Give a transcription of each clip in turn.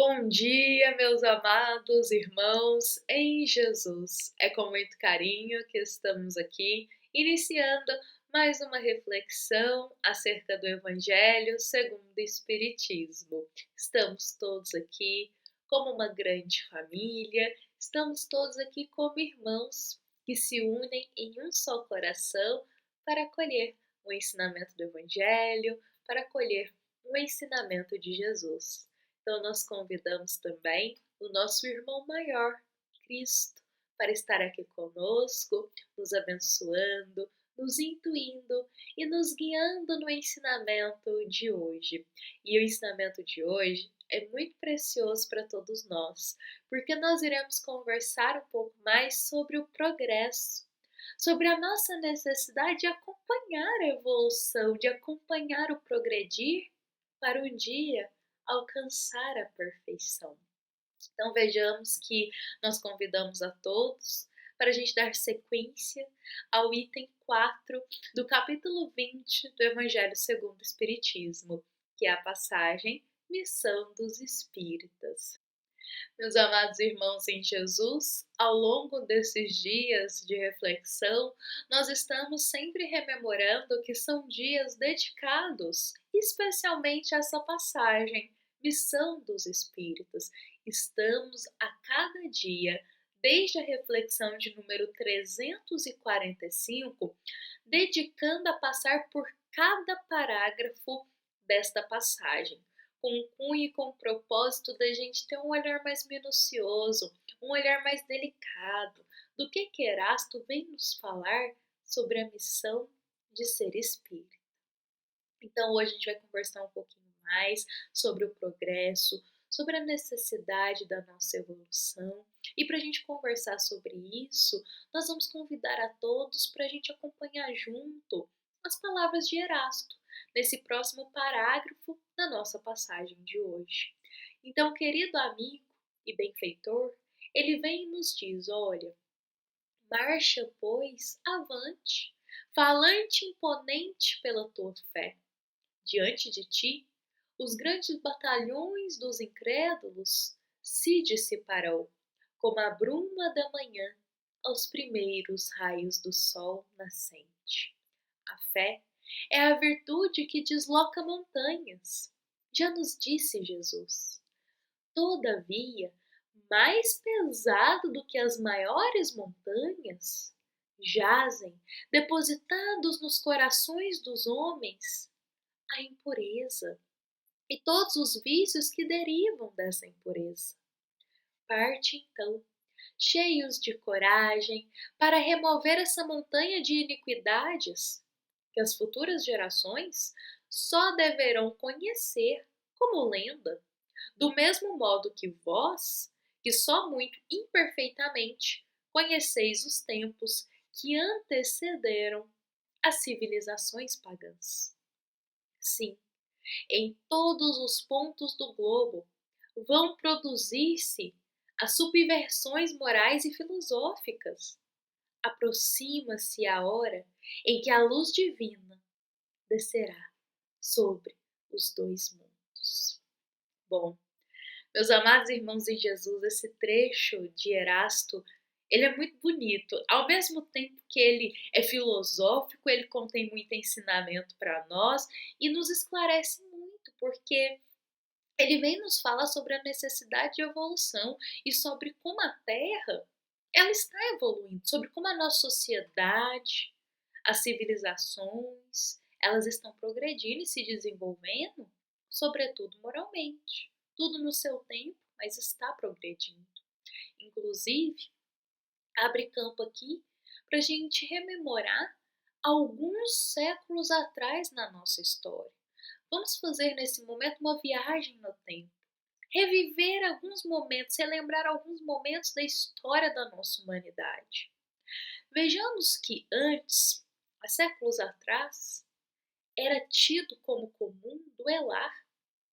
Bom dia, meus amados irmãos em Jesus. É com muito carinho que estamos aqui, iniciando mais uma reflexão acerca do Evangelho segundo o Espiritismo. Estamos todos aqui como uma grande família, estamos todos aqui como irmãos que se unem em um só coração para acolher o ensinamento do Evangelho, para acolher o ensinamento de Jesus. Então, nós convidamos também o nosso irmão maior, Cristo, para estar aqui conosco, nos abençoando, nos intuindo e nos guiando no ensinamento de hoje. E o ensinamento de hoje é muito precioso para todos nós, porque nós iremos conversar um pouco mais sobre o progresso, sobre a nossa necessidade de acompanhar a evolução, de acompanhar o progredir para um dia alcançar a perfeição. Então vejamos que nós convidamos a todos para a gente dar sequência ao item 4 do capítulo 20 do Evangelho segundo o Espiritismo, que é a passagem Missão dos Espíritas. Meus amados irmãos em Jesus, ao longo desses dias de reflexão, nós estamos sempre rememorando que são dias dedicados especialmente a essa passagem, Missão dos Espíritos. Estamos a cada dia, desde a reflexão de número 345, dedicando a passar por cada parágrafo desta passagem, com o cunho e com o propósito da gente ter um olhar mais minucioso, um olhar mais delicado do que Erasto vem nos falar sobre a missão de ser espírita. Então hoje a gente vai conversar um pouquinho mais sobre o progresso, sobre a necessidade da nossa evolução. E para a gente conversar sobre isso, nós vamos convidar a todos para a gente acompanhar junto as palavras de Erasto, nesse próximo parágrafo da nossa passagem de hoje. Então, querido amigo e benfeitor, ele vem e nos diz, olha, marcha, pois, avante, falante imponente pela tua fé. Diante de ti, os grandes batalhões dos incrédulos se dissiparão, como a bruma da manhã aos primeiros raios do sol nascente. A fé é a virtude que desloca montanhas, já nos disse Jesus. Todavia, mais pesado do que as maiores montanhas, jazem, depositados nos corações dos homens, a impureza e todos os vícios que derivam dessa impureza. Parte então, cheios de coragem, para remover essa montanha de iniquidades que as futuras gerações só deverão conhecer como lenda, do mesmo modo que vós, que só muito imperfeitamente conheceis os tempos que antecederam as civilizações pagãs. Sim, em todos os pontos do globo vão produzir-se as subversões morais e filosóficas. Aproxima-se a hora em que a luz divina descerá sobre os dois mundos. Bom, meus amados irmãos em Jesus, esse trecho de Erasto, ele é muito bonito. Ao mesmo tempo que ele é filosófico, ele contém muito ensinamento para nós e nos esclarece muito, porque ele vem nos falar sobre a necessidade de evolução e sobre como a Terra ela está evoluindo, sobre como a nossa sociedade, as civilizações, elas estão progredindo e se desenvolvendo, sobretudo moralmente. Tudo no seu tempo, mas está progredindo. Inclusive, abre campo aqui para a gente rememorar alguns séculos atrás na nossa história. Vamos fazer nesse momento uma viagem no tempo. Reviver alguns momentos, relembrar alguns momentos da história da nossa humanidade. Vejamos que antes, há séculos atrás, era tido como comum duelar.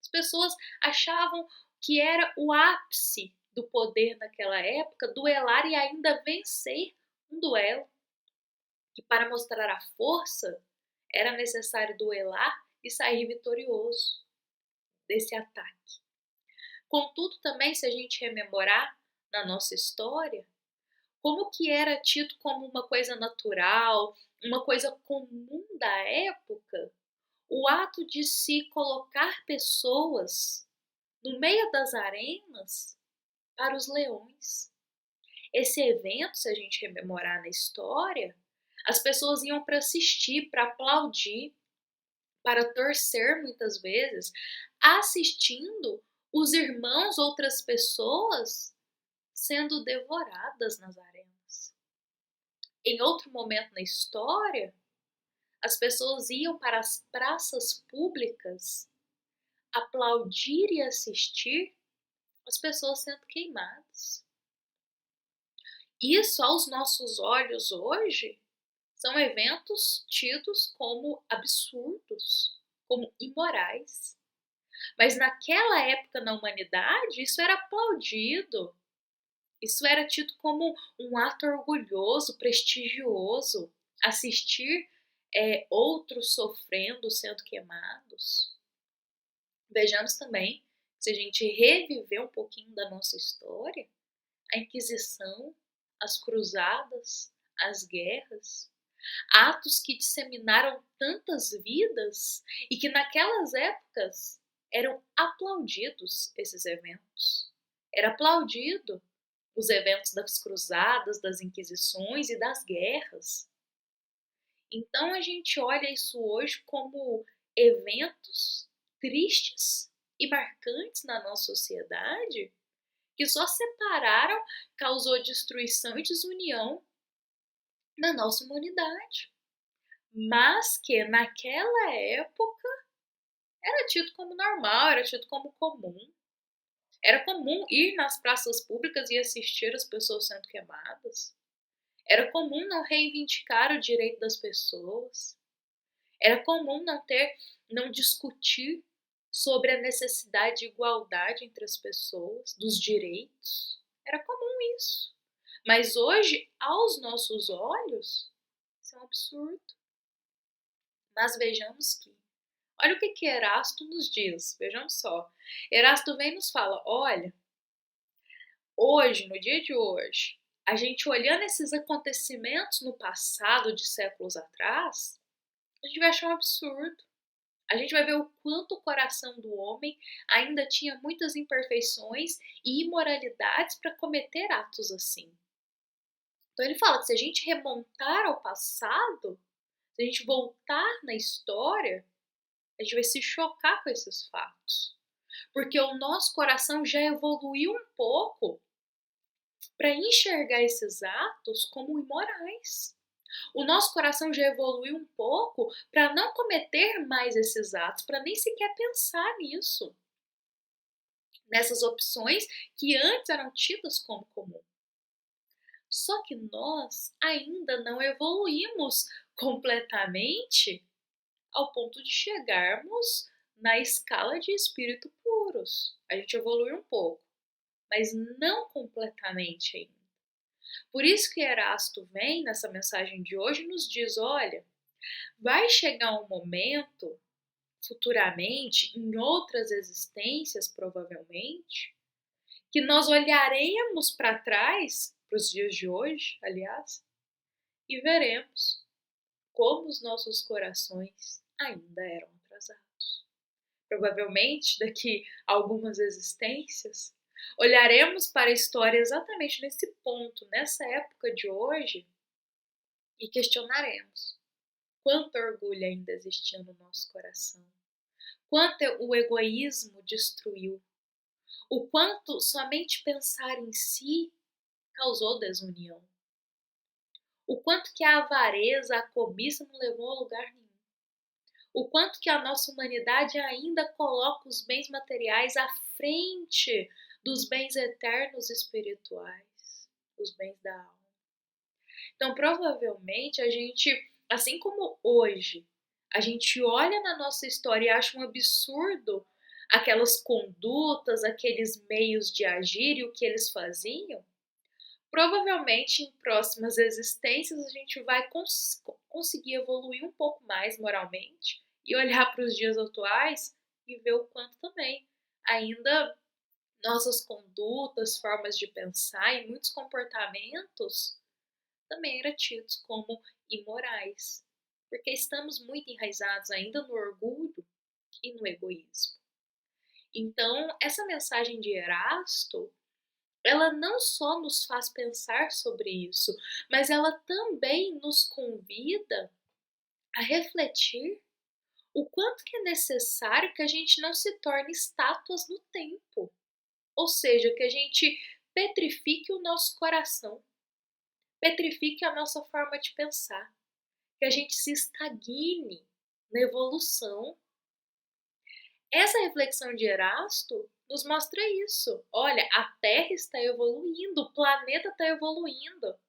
As pessoas achavam que era o ápice do poder naquela época, duelar e ainda vencer um duelo. Que para mostrar a força era necessário duelar e sair vitorioso desse ataque. Contudo, também, se a gente rememorar na nossa história, como que era tido como uma coisa natural, uma coisa comum da época, o ato de se colocar pessoas no meio das arenas para os leões. Esse evento, se a gente rememorar na história, as pessoas iam para assistir, para aplaudir, para torcer muitas vezes, assistindo os irmãos, outras pessoas, sendo devoradas nas arenas. Em outro momento na história, as pessoas iam para as praças públicas aplaudir e assistir as pessoas sendo queimadas. Isso, aos nossos olhos hoje, são eventos tidos como absurdos, como imorais. Mas naquela época na humanidade, isso era aplaudido. Isso era tido como um ato orgulhoso, prestigioso, assistir outros sofrendo, sendo queimados. Vejamos também, se a gente reviver um pouquinho da nossa história, a Inquisição, as cruzadas, as guerras, atos que disseminaram tantas vidas e que naquelas épocas eram aplaudidos esses eventos. Era aplaudido os eventos das cruzadas, das inquisições e das guerras. Então a gente olha isso hoje como eventos tristes e marcantes na nossa sociedade que só separaram, causou destruição e desunião na nossa humanidade. Mas que naquela época era tido como normal, era tido como comum. Era comum ir nas praças públicas e assistir as pessoas sendo queimadas. Era comum não reivindicar o direito das pessoas. Era comum não discutir sobre a necessidade de igualdade entre as pessoas, dos direitos. Era comum isso. Mas hoje, aos nossos olhos, isso é um absurdo. Mas vejamos que, olha o que Erasto nos diz, vejamos só. Erasto vem e nos fala, olha, hoje, no dia de hoje, a gente olhando esses acontecimentos no passado, de séculos atrás, a gente vai achar um absurdo. A gente vai ver o quanto o coração do homem ainda tinha muitas imperfeições e imoralidades para cometer atos assim. Então ele fala que se a gente remontar ao passado, se a gente voltar na história, a gente vai se chocar com esses fatos. Porque o nosso coração já evoluiu um pouco para enxergar esses atos como imorais. O nosso coração já evoluiu um pouco para não cometer mais esses atos, para nem sequer pensar nisso. Nessas opções que antes eram tidas como comum. Só que nós ainda não evoluímos completamente ao ponto de chegarmos na escala de espírito puros. A gente evoluiu um pouco, mas não completamente ainda. Por isso que Erasto vem nessa mensagem de hoje e nos diz, olha, vai chegar um momento, futuramente, em outras existências provavelmente, que nós olharemos para trás, para os dias de hoje, aliás, e veremos como os nossos corações ainda eram atrasados. Provavelmente, daqui a algumas existências, olharemos para a história exatamente nesse ponto, nessa época de hoje, e questionaremos quanto orgulho ainda existia no nosso coração, quanto o egoísmo destruiu, o quanto somente pensar em si causou desunião, o quanto que a avareza, a cobiça não levou a lugar nenhum, o quanto que a nossa humanidade ainda coloca os bens materiais à frente dos bens eternos espirituais, os bens da alma. Então, provavelmente, a gente, assim como hoje, a gente olha na nossa história e acha um absurdo aquelas condutas, aqueles meios de agir e o que eles faziam, provavelmente em próximas existências a gente vai conseguir evoluir um pouco mais moralmente e olhar para os dias atuais e ver o quanto também ainda nossas condutas, formas de pensar e muitos comportamentos também eram tidos como imorais, porque estamos muito enraizados ainda no orgulho e no egoísmo. Então, essa mensagem de Erasto, ela não só nos faz pensar sobre isso, mas ela também nos convida a refletir o quanto que é necessário que a gente não se torne estátuas no tempo. Ou seja, que a gente petrifique o nosso coração, petrifique a nossa forma de pensar, que a gente se estagne na evolução. Essa reflexão de Erasto nos mostra isso. Olha, a Terra está evoluindo, o planeta está evoluindo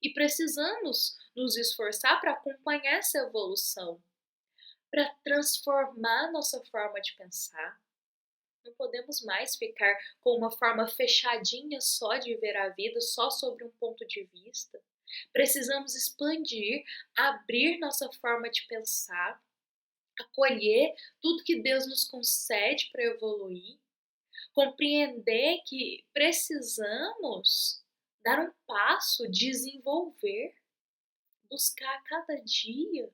e precisamos nos esforçar para acompanhar essa evolução, para transformar nossa forma de pensar. Não podemos mais ficar com uma forma fechadinha só de ver a vida, só sobre um ponto de vista. Precisamos expandir, abrir nossa forma de pensar, acolher tudo que Deus nos concede para evoluir, compreender que precisamos dar um passo, desenvolver, buscar a cada dia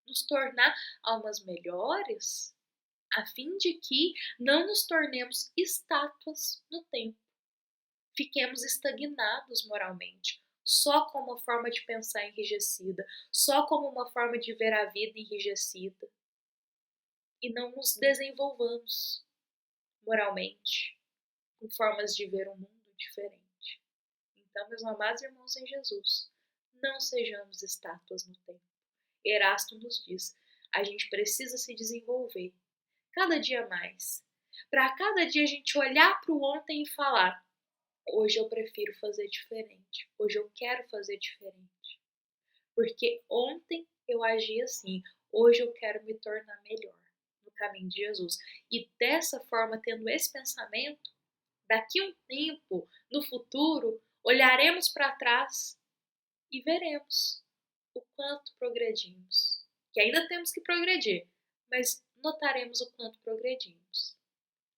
nos tornar almas melhores, a fim de que não nos tornemos estátuas no tempo, fiquemos estagnados moralmente, só como uma forma de pensar enrijecida, só como uma forma de ver a vida enrijecida, e não nos desenvolvamos moralmente, com formas de ver o mundo diferente. Então, meus amados irmãos em Jesus, não sejamos estátuas no tempo. Erasto nos diz, a gente precisa se desenvolver cada dia mais. Para cada dia a gente olhar para o ontem e falar, hoje eu prefiro fazer diferente, hoje eu quero fazer diferente. Porque ontem eu agi assim, hoje eu quero me tornar melhor no caminho de Jesus. E dessa forma, tendo esse pensamento, daqui a um tempo, no futuro, olharemos para trás e veremos o quanto progredimos. Que ainda temos que progredir, mas notaremos o quanto progredimos.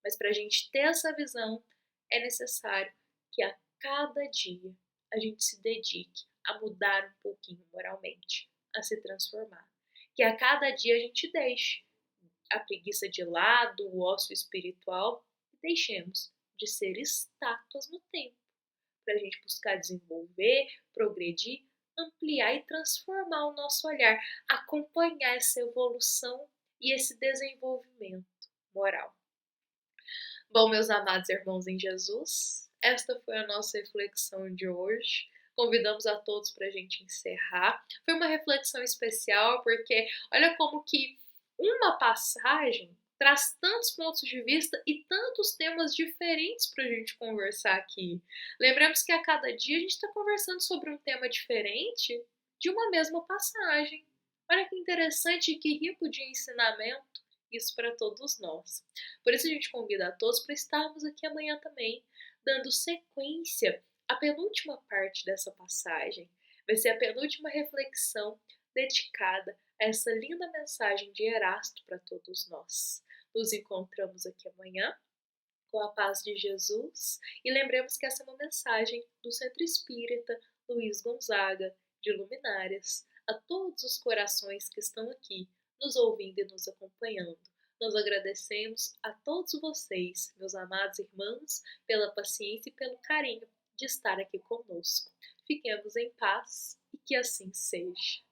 Mas para a gente ter essa visão, é necessário que a cada dia a gente se dedique a mudar um pouquinho moralmente, a se transformar. Que a cada dia a gente deixe a preguiça de lado, o ócio espiritual, e deixemos de ser estátuas no tempo, para a gente buscar desenvolver, progredir, ampliar e transformar o nosso olhar, acompanhar essa evolução e esse desenvolvimento moral. Bom, meus amados irmãos em Jesus, esta foi a nossa reflexão de hoje. Convidamos a todos para a gente encerrar. Foi uma reflexão especial porque olha como que uma passagem traz tantos pontos de vista e tantos temas diferentes para a gente conversar aqui. Lembramos que a cada dia a gente está conversando sobre um tema diferente de uma mesma passagem. Olha que interessante e que rico de ensinamento isso para todos nós. Por isso a gente convida a todos para estarmos aqui amanhã também, dando sequência à penúltima parte dessa passagem. Vai ser a penúltima reflexão dedicada a essa linda mensagem de Erasto para todos nós. Nos encontramos aqui amanhã com a paz de Jesus e lembremos que essa é uma mensagem do Centro Espírita Luiz Gonzaga de Luminárias a todos os corações que estão aqui nos ouvindo e nos acompanhando. Nós agradecemos a todos vocês, meus amados irmãos, pela paciência e pelo carinho de estar aqui conosco. Fiquemos em paz e que assim seja.